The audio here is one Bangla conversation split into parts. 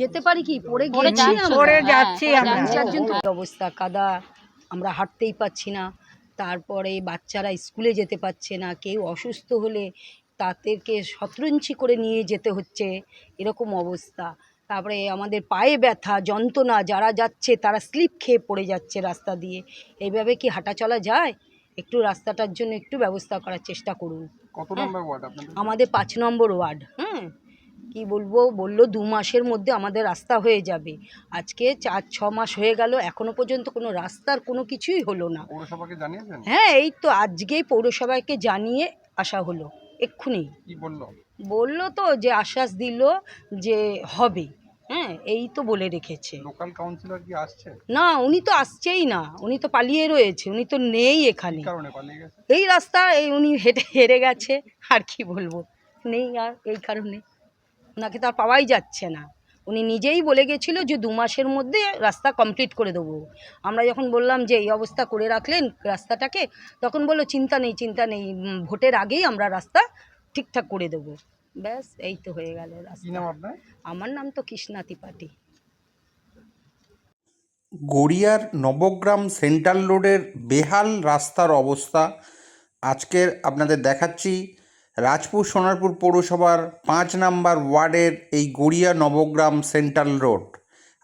যেতে পারি কি পড়ে গেছি পড়ে যাচ্ছি আমরা। অবস্থা কাদা, আমরা হাঁটতেই পাচ্ছি না। তারপরে বাচ্চারা স্কুলে যেতে পারছে না, কেউ অসুস্থ হলে তাদেরকে শতরঞ্চি করে নিয়ে যেতে হচ্ছে, এরকম অবস্থা। তারপরে আমাদের পায়ে ব্যথা যন্ত্রণা, যারা যাচ্ছে তারা স্লিপ খেয়ে পড়ে যাচ্ছে রাস্তা দিয়ে। এইভাবে কি হাঁটা চলা যায়? একটু রাস্তাটার জন্য একটু ব্যবস্থা করার চেষ্টা করুন। কত নম্বর ওয়ার্ড আপনাদের? আমাদের 5 নম্বর ওয়ার্ড। কি বলবো, বললো 2 মাসের মধ্যে আমাদের রাস্তা হয়ে যাবে। আজকে 4-6 মাস হয়ে গেল, এখনো পর্যন্ত কোনো রাস্তার কোনো কিছুই হলো না। পৌরসভাকে জানিয়েছেন? হ্যাঁ, এই তো আজকেই পৌরসভাকে জানিয়ে আসা হলো এক্ষুনি। কি বললো? বললো তো যে আশ্বাস দিল যে হবে। এই তো বলে রেখেছে। লোকাল কাউন্সিলর কি আসছে? না, উনি তো আসছেই না, উনি তো পালিয়ে রয়েছে, উনি তো নেই এখানে। কি কারণে পালিয়ে গেছে? এই রাস্তা উনি হেরে গেছে, আর কি বলবো, নেই আর এই কারণে। ওনাকে তো আর পাওয়াই যাচ্ছে না। উনি নিজেই বলে গেছিলো যে 2 মাসের মধ্যে রাস্তা কমপ্লিট করে দেবো। আমরা যখন বললাম যে এই অবস্থা করে রাখলেন রাস্তাটাকে, তখন বললো চিন্তা নেই ভোটের আগেই আমরা রাস্তা ঠিকঠাক করে দেবো। ব্যাস, এই তো হয়ে গেল কি রাস্তা। নাম আপনার? আমার নাম তো কৃষ্ণা ত্রিপাঠী। গড়িয়ার নবগ্রাম সেন্ট্রাল রোডের বেহাল রাস্তার অবস্থা আজকের আপনাদের দেখাচ্ছি। রাজপুর সোনারপুর পৌরসভার 5 নম্বর ওয়ার্ডের এই গড়িয়া নবগ্রাম সেন্ট্রাল রোড।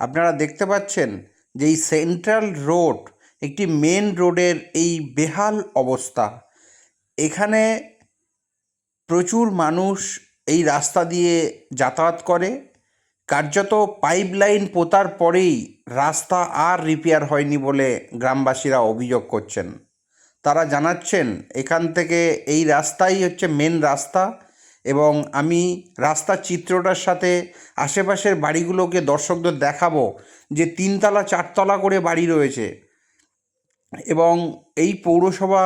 আপনারা দেখতে পাচ্ছেন যে এই সেন্ট্রাল রোড একটি মেন রোডের এই বেহাল অবস্থা। এখানে প্রচুর মানুষ এই রাস্তা দিয়ে যাতায়াত করে। কার্যত পাইপলাইন পোতার পরেই রাস্তা আর রিপেয়ার হয়নি বলে গ্রামবাসীরা অভিযোগ করছেন। তারা জানাচ্ছেন এখান থেকে এই রাস্তাই হচ্ছে মেন রাস্তা, এবং আমি রাস্তার চিত্রটার সাথে আশেপাশের বাড়িগুলোকে দর্শকদের দেখাবো যে 3 তলা 4 তলা করে বাড়ি রয়েছে। এবং এই পৌরসভা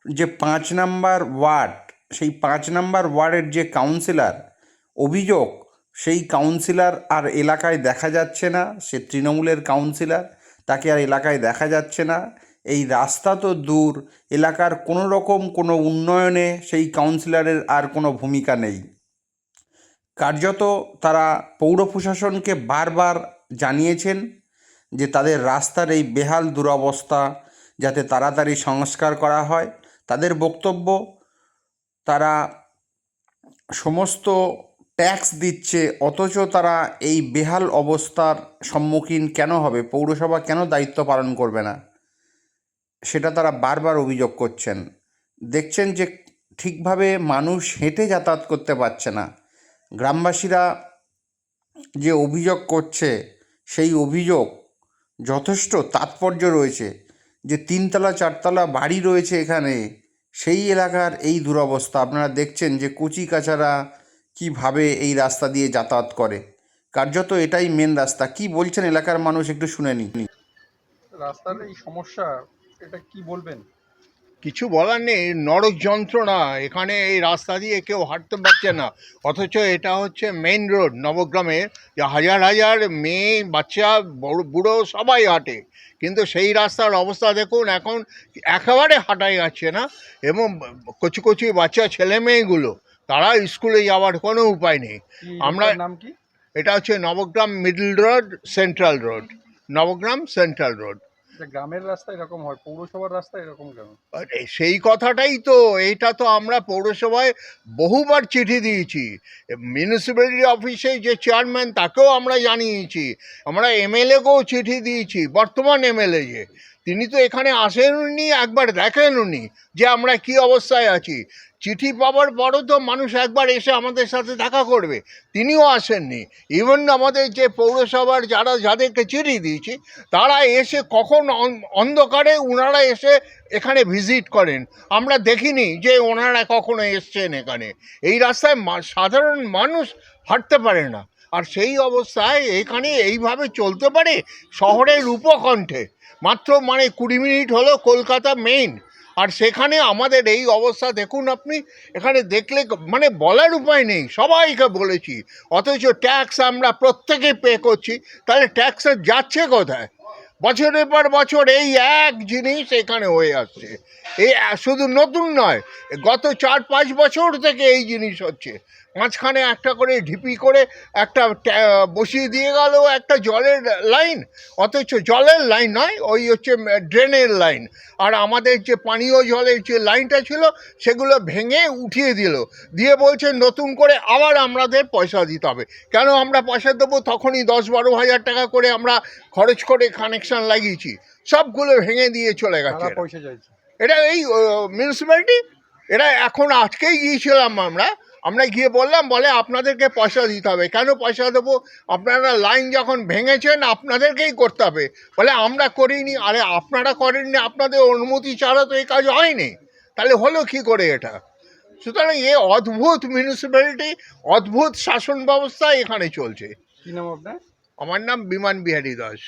যে 5 নম্বর ওয়ার্ড, সেই 5 নম্বর ওয়ার্ডের যে কাউন্সিলর, অভিযোগ সেই কাউন্সিলর আর এলাকায় দেখা যাচ্ছে না। সে তৃণমূলের কাউন্সিলর, তাকে আর এলাকায় দেখা যাচ্ছে না। এই রাস্তা তো দূর, এলাকার কোনো রকম কোনো উন্নয়নে সেই কাউন্সিলরের আর কোনো ভূমিকা নেই। কার্যত তারা পৌর প্রশাসনকে বারবার জানিয়েছেন যে তাদের রাস্তার এই বেহাল দুরবস্থা যাতে তাড়াতাড়ি সংস্কার করা হয়। তাদের বক্তব্য, তারা সমস্ত ট্যাক্স দিচ্ছে অথচ তারা এই বেহাল অবস্থার সম্মুখীন কেন হবে, পৌরসভা কেন দায়িত্ব পালন করবে না, সেটা তারা বারবার অভিযোগ করছেন। দেখছেন যে ঠিকভাবে মানুষ হেঁটে যাতায়াত করতে পারছে না। গ্রামবাসীরা যে অভিযোগ করছে সেই অভিযোগ যথেষ্ট তাৎপর্য রয়েছে। যে 3 তলা 4 তলা বাড়ি রয়েছে এখানে, সেই এলাকার এই দুরবস্থা আপনারা দেখছেন যে কচি কাচারা কীভাবে এই রাস্তা দিয়ে যাতায়াত করে। কার্যত এটাই মেন রাস্তা। কি বলছেন এলাকার মানুষ একটু শুনে নিন। রাস্তার এই সমস্যা, এটা কি বলবেন? কিছু বলার নেই, নরক যন্ত্রণা। এখানে এই রাস্তা দিয়ে কেউ হাঁটতে পারছে না, অথচ এটা হচ্ছে মেইন রোড নবগ্রামের, যে হাজার হাজার মেয়ে বাচ্চা বুড়ো সবাই হাঁটে। কিন্তু সেই রাস্তার অবস্থা দেখুন, এখন একেবারে হাঁটাই যাচ্ছে না। এবং কচি কচি বাচ্চা ছেলে মেয়েগুলো, তারা স্কুলে যাওয়ার কোনো উপায় নেই। আমরা নাম কি? এটা হচ্ছে Nabagram middle road, central road, Nabagram central road. গ্রামের রাস্তা এরকম হয়, পৌরসভার রাস্তা এরকম কেন? সেই কথাটাই তো, এইটা তো আমরা পৌরসভায় বহুবার চিঠি দিয়েছি। মিউনিসিপ্যালিটি অফিসে যে চেয়ারম্যান, তাকেও আমরা জানিয়েছি। আমরা এমএলএকেও চিঠি দিয়েছি, বর্তমান এমএলএ যে, তিনি তো এখানে আসেননি, একবার দেখেননি যে আমরা কি অবস্থায় আছি। চিঠি পাওয়ার পরও তো মানুষ একবার এসে আমাদের সাথে দেখা করবে, তিনিও আসেননি। ইভেন আমাদের যে পৌরসভার যাদেরকে চিঠি দিয়েছি, তারা এসে কখন অন্ধকারে ওনারা এসে এখানে ভিজিট করেন, আমরা দেখিনি যে ওনারা কখনো এসছেন এখানে। এই রাস্তায় সাধারণ মানুষ হাঁটতে পারে না, আর সেই অবস্থায় এখানে এইভাবে চলতে পারে শহরের উপকণ্ঠে। মাত্র 20 মিনিট হলো কলকাতা মেইন, আর সেখানে আমাদের এই অবস্থা দেখুন আপনি। এখানে দেখলে বলার উপায় নেই, সবাইকে বলেছি, অথচ ট্যাক্স আমরা প্রত্যেকে পে করছি। তাহলে ট্যাক্সের যাচ্ছে কোথায়? বছরের পর বছর এই এক জিনিস এখানে হয়ে আসছে। এই শুধু নতুন নয়, গত 4-5 বছর থেকে এই জিনিস হচ্ছে। মাঝখানে একটা করে ঢিপি করে একটা বসিয়ে দিয়ে গেল একটা জলের লাইন, অথচ জলের লাইন নয়, ওই হচ্ছে ড্রেনের লাইন। আর আমাদের যে পানীয় জলের যে লাইনটা ছিল সেগুলো ভেঙে উঠিয়ে দিল, দিয়ে বলছে নতুন করে আবার আমাদের পয়সা দিতে হবে। কেন আমরা পয়সা দেবো? তখনই 10-12 হাজার টাকা করে আমরা খরচ করে কানেকশন লাগিয়েছি, সবগুলো ভেঙে দিয়ে চলে গেছে। কারা পয়সা চাইছে? এটা এই মিউনিসিপ্যালিটি, এটা এখন আজকেই গিয়েছিলাম আমরা গিয়ে বললাম, বলে আপনাদেরকে পয়সা দিতে হবে। কেন পয়সা দেবো? আপনারা লাইন যখন ভেঙেছেন আপনাদেরকেই করতে হবে। বলে আমরা করিনি। আরে আপনারা করেননি, আপনাদের অনুমতি ছাড়া তো এই কাজ হয়নি, তাহলে হলো কি করে এটা? সুতরাং এ অদ্ভুত মিউনিসিপ্যালিটি, অদ্ভুত শাসন ব্যবস্থা এখানে চলছে। কি নাম আপনার? আমার নাম বিমান বিহারী দাস।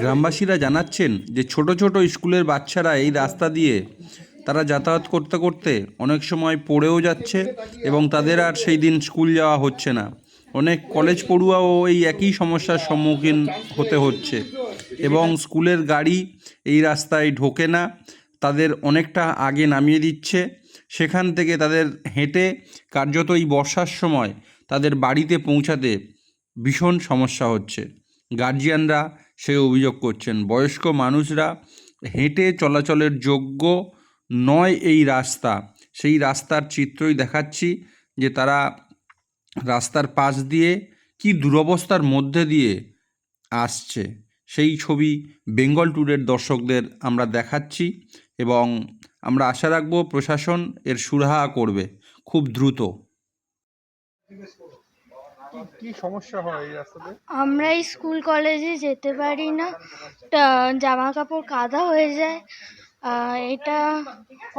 গ্রামবাসীরা জানাচ্ছেন যে ছোট ছোট স্কুলের বাচ্চারা এই রাস্তা দিয়ে তারা যাতায়াত করতে করতে অনেক সময় পড়েও যাচ্ছে এবং তাদের আর সেই দিন স্কুল যাওয়া হচ্ছে না। অনেক কলেজ পড়ুয়াও এই একই সমস্যার সম্মুখীন হতে হচ্ছে এবং স্কুলের গাড়ি এই রাস্তায় ঢোকে না, তাদের অনেকটা আগে নামিয়ে দিচ্ছে। সেখান থেকে তাদের হেঁটে কার্যত এই বর্ষার সময় তাদের বাড়িতে পৌঁছাতে ভীষণ সমস্যা হচ্ছে। গার্জিয়ানরা সেই অভিযোগ করছেন, বয়স্ক মানুষরা হেঁটে চলাচলের যোগ্য নয় এই রাস্তা। সেই রাস্তার চিত্রই দেখাচ্ছি যে তারা রাস্তার পাশ দিয়ে কি দুরবস্থার মধ্যে দিয়ে আসছে। সেই ছবি বেঙ্গল ট্যুরের দর্শকদের আমরা দেখাচ্ছি এবং আমরা আশা রাখব প্রশাসন এর সুরাহা করবে খুব দ্রুত। কি সমস্যা হয় এই রাস্তাতে? আমরা স্কুল কলেজে যেতে পারি না, জামা কাপড় কাদা হয়ে যায়। এটা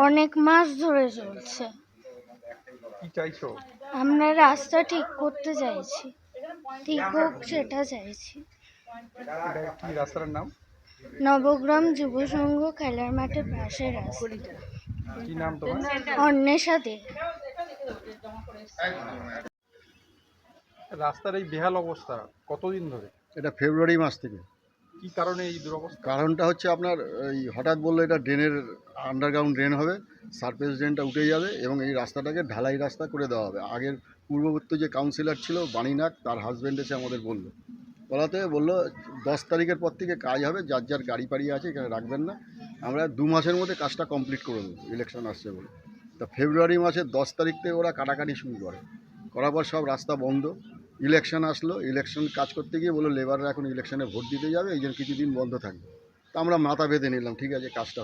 অনেক মাস ধরে চলছে। কি চাইছো? আমরা রাস্তা ঠিক করতে চাইছি, ঠিক হোক সেটা চাইছি। এটা কি রাস্তার নাম? নবগ্রাম যুব সংঘ খেলার মাঠের পাশে রাস্তা। কি নাম তোমার? অন্বেষা দে। রাস্তার এই বেহাল অবস্থা কতদিন ধরে? এটা ফেব্রুয়ারি মাস থেকে। কি কারণে এই দুরবস্থা? কারণটা হচ্ছে আপনার এই হঠাৎ বললো এটা ড্রেনের আন্ডারগ্রাউন্ড ড্রেন হবে, সারফেস ড্রেনটা উঠে যাবে এবং এই রাস্তাটাকে ঢালাই রাস্তা করে দেওয়া হবে। আগের পূর্ববর্তী যে কাউন্সিলর ছিল বাণীনাথ, তার হাজব্যান্ড এসে আমাদের বলাতে বললো 10 তারিখের পর থেকে কাজ হবে, যার যার গাড়ি পাড়ি আছে এখানে রাখবেন না, আমরা 2 মাসের মধ্যে কাজটা কমপ্লিট করে দেবো, ইলেকশন আসছে বলে। তা ফেব্রুয়ারি মাসের 10 তারিখ থেকে ওরা কাটাকাটি শুরু করার পর সব রাস্তা বন্ধ। ইলেকশন আসলো, ইলেকশন কাজ করতে গিয়ে বললো লেবাররা এখন ইলেকশনে ভোট দিতে যাবে, এই জন্য কিছুদিন বন্ধ থাকবে। তা আমরা মাথা বেঁধে নিলাম, ঠিক আছে কাজটা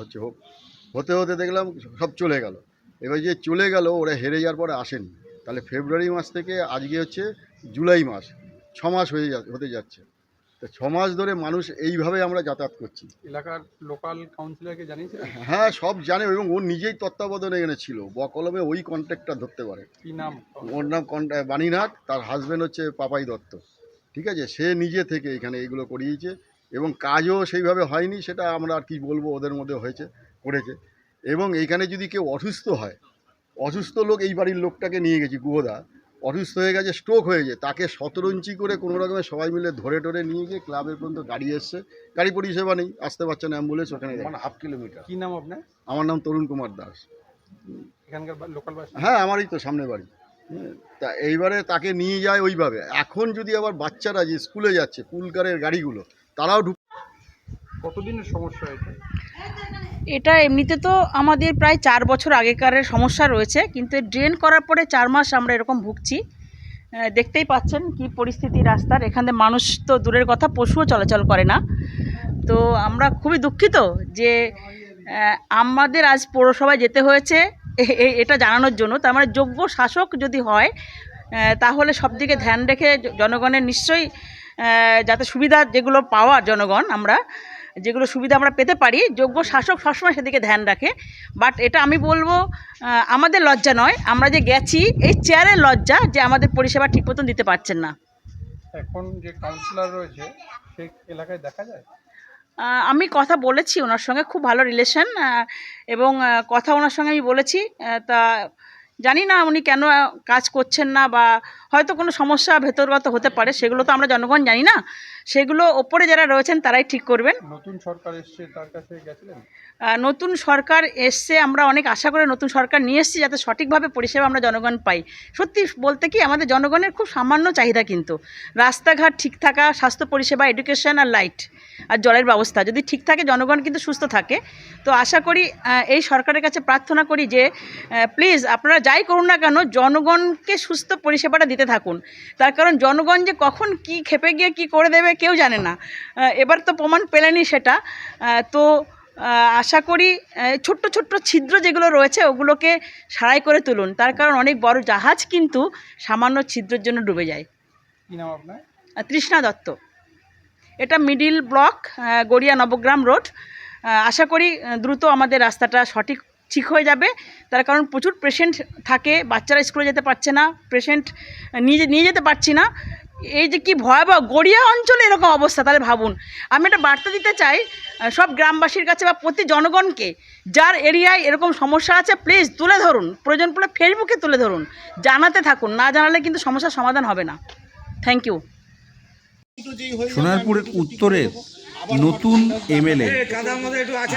হতে হতে দেখলাম সব চলে গেল। এবার যে চলে গেল ওরা হেরে যাওয়ার পরে আসেনি। তাহলে ফেব্রুয়ারি মাস থেকে আজকে হচ্ছে জুলাই মাস, 6 মাস হতে যাচ্ছে। তো 6 মাস ধরে মানুষ এইভাবে আমরা যাতায়াত করছি। এলাকার লোকাল কাউন্সিলরকে জানিয়েছিলেন? হ্যাঁ, সব জানে এবং ওর নিজেই তত্ত্বাবধানে এখানে ছিল, বকলমে ওই কন্ট্রাক্টটা ধরতে পারে। কি নাম? ওর নাম বাণীনাথ, তার হাজব্যান্ড হচ্ছে পাপাই দত্ত। ঠিক আছে, সে নিজে থেকে এখানে এইগুলো করিয়েছে এবং কাজও সেইভাবে হয়নি, সেটা আমরা আর কি বলবো, ওদের মধ্যে করেছে। এবং এইখানে যদি কেউ অসুস্থ হয়, অসুস্থ লোক, এই বাড়ির লোকটাকে নিয়ে গেছি, গুহদা অসুস্থ হয়ে গেছে, স্ট্রোক হয়েছে, তাকে 17 ইঞ্চি করে কোনো রকমের সবাই মিলে ধরে নিয়ে গিয়ে ক্লাবের পর্যন্ত গাড়ি এসছে, গাড়ি পরিষেবা নেই, আসতে পারছে না অ্যাম্বুলেন্স, ওখানে মানে 1/2 কিলোমিটার। কি নাম আপনার? আমার নাম তরুণ কুমার দাস। এখানকার লোকাল বাসিন্দা? হ্যাঁ, আমারই তো সামনে বাড়ি। তা এইবারে তাকে নিয়ে যায় ওইভাবে। এখন যদি আবার বাচ্চারা যে স্কুলে যাচ্ছে, পুলকারের গাড়িগুলো, তারাও কতদিনের সমস্যা এটা? এটা এমনিতে তো আমাদের প্রায় 4 বছর আগেকারের সমস্যা রয়েছে, কিন্তু ড্রেন করার পরে 4 মাস আমরা এরকম ভুগছি। দেখতেই পাচ্ছেন কি পরিস্থিতি রাস্তার, এখানে মানুষ তো দূরের কথা, পশুও চলাচল করে না। তো আমরা খুবই দুঃখিত যে আমাদের আজ পৌরসভায় যেতে হয়েছে এটা জানানোর জন্য। তার মানে যোগ্য শাসক যদি হয় তাহলে সব দিকে ধ্যান রেখে জনগণের নিশ্চয়ই যাতে সুবিধা যেগুলো পাওয়ার জনগণ যেগুলো সুবিধা আমরা পেতে পারি, যোগ্য শাসক সবসময় সেদিকে ধ্যান রাখে। বাট এটা আমি বলবো আমাদের লজ্জা নয়, আমরা যে গেছি এই চেয়ারের লজ্জা যে আমাদের পরিষেবা ঠিক মতন দিতে পারছেন না। এখন যে কাউন্সিলর রয়েছে সেই এলাকায় দেখা যায়? আমি কথা বলেছি ওনার সঙ্গে, খুব ভালো রিলেশন এবং কথা ওনার সঙ্গে আমি বলেছি। তা জানি না উনি কেন কাজ করছেন না, বা হয়তো কোনো সমস্যা ভেতরগত হতে পারে, সেগুলো তো আমরা জনগণ জানি না, সেগুলো ওপরে যারা রয়েছেন তারাই ঠিক করবেন। নতুন সরকার এসছে, তার কাছে গেছিলেন? নতুন সরকার এসছে, আমরা অনেক আশা করে নতুন সরকার নিয়ে এসেছি যাতে সঠিকভাবে পরিষেবা আমরা জনগণ পাই। সত্যি বলতে কি আমাদের জনগণের খুব সামান্য চাহিদা, কিন্তু রাস্তাঘাট ঠিক থাকা, স্বাস্থ্য পরিষেবা, এডুকেশন আর লাইট আর জলের ব্যবস্থা যদি ঠিক থাকে জনগণ কিন্তু সুস্থ থাকে। তো আশা করি এই সরকারের কাছে প্রার্থনা করি যে প্লিজ আপনারা যাই করুন না কেন জনগণকে সুস্থ পরিষেবাটা দিতে থাকুন। তার কারণ জনগণ যে কখন কি খেপে গিয়ে কি করে দেবে কেউ জানে না। এবার তো প্রমাণ পেলেনি সেটা। তো আশা করি ছোট্ট ছোট্ট ছিদ্র যেগুলো রয়েছে ওগুলোকে সারাই করে তুলুন, তার কারণ অনেক বড় জাহাজ কিন্তু সামান্য ছিদ্রের জন্য ডুবে যায়। কি নাম আপনার? তৃষ্ণা দত্ত। এটা middle block, Garia Nabagram road. আশা করি দ্রুত আমাদের রাস্তাটা সঠিক ঠিক হয়ে যাবে, তার কারণ প্রচুর পেশেন্ট থাকে, বাচ্চারা স্কুলে যেতে পারছে না, পেশেন্ট নিয়ে যেতে পারছি না। এই যে কি ভয়াবহ গড়িয়া অঞ্চলে এরকম অবস্থা, তাহলে ভাবুন। আমি একটা বার্তা দিতে চাই সব গ্রামবাসীর কাছে বা প্রতি জনগণকে, যার এরিয়ায় এরকম সমস্যা আছে প্লিজ তুলে ধরুন, প্রয়োজন পড়লে ফেসবুকে তুলে ধরুন, জানাতে থাকুন, না জানালে কিন্তু সমস্যার সমাধান হবে না। Thank you. সোনারপুরের উত্তরের নতুন এমএলএ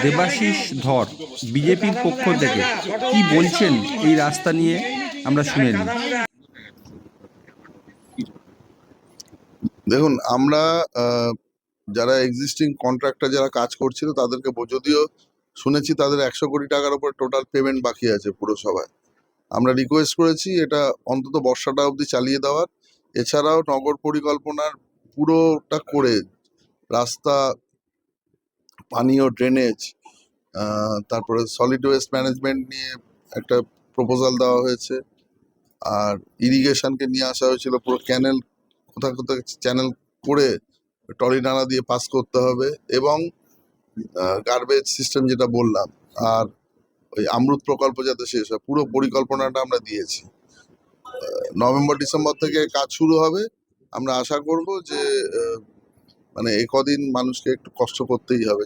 দেবাশিস ধর বিজেপির পক্ষ থেকে কি বলছেন এই রাস্তা নিয়ে আমরা শুনে নিই। দেখুন, আমরা যারা এক্সিস্টিং কন্ট্রাক্টর যারা কাজ করছিল তাদেরকে যদিও শুনেছি তাদের 100 কোটি টাকার উপর টোটাল পেমেন্ট বাকি আছে পুরসভায়। আমরা রিকোয়েস্ট করেছি এটা অন্তত বর্ষাটা অবধি চালিয়ে দেওয়ার। এছাড়াও নগর পরিকল্পনার পুরোটা করে রাস্তা, পানীয়, ড্রেনেজ, তারপরে সলিড ওয়েস্ট ম্যানেজমেন্ট নিয়ে একটা প্রপোজাল দেওয়া হয়েছে। আর ইরিগেশনকে নিয়ে আসা হয়েছিল, পুরো ক্যানেল কোথাও কোথাও চ্যানেল করে টলি নালা দিয়ে পাস করতে হবে, এবং গার্বেজ সিস্টেম যেটা বললাম, আর ওই অমৃত প্রকল্প যাতে শেষ হয়, পুরো পরিকল্পনাটা আমরা দিয়েছি। নভেম্বর ডিসেম্বর থেকে কাজ শুরু হবে। আমরা আশা করব যে মানে কদিন মানুষকে একটু কষ্ট করতেই হবে,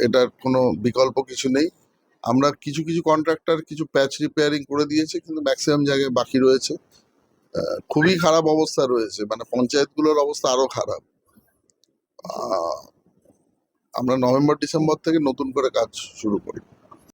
এটার কোনো বিকল্প কিছু নেই। আমরা কিছু কিছু কন্ট্রাক্টর কিছু প্যাচ রিপেয়ারিং করে দিয়েছে, কিন্তু ম্যাক্সিমাম জায়গায় বাকি রয়েছে। খুবই খারাপ অবস্থা রয়েছে, মানে পঞ্চায়েতগুলোর অবস্থা আরো খারাপ। আমরা নভেম্বর ডিসেম্বর থেকে নতুন করে কাজ শুরু করি।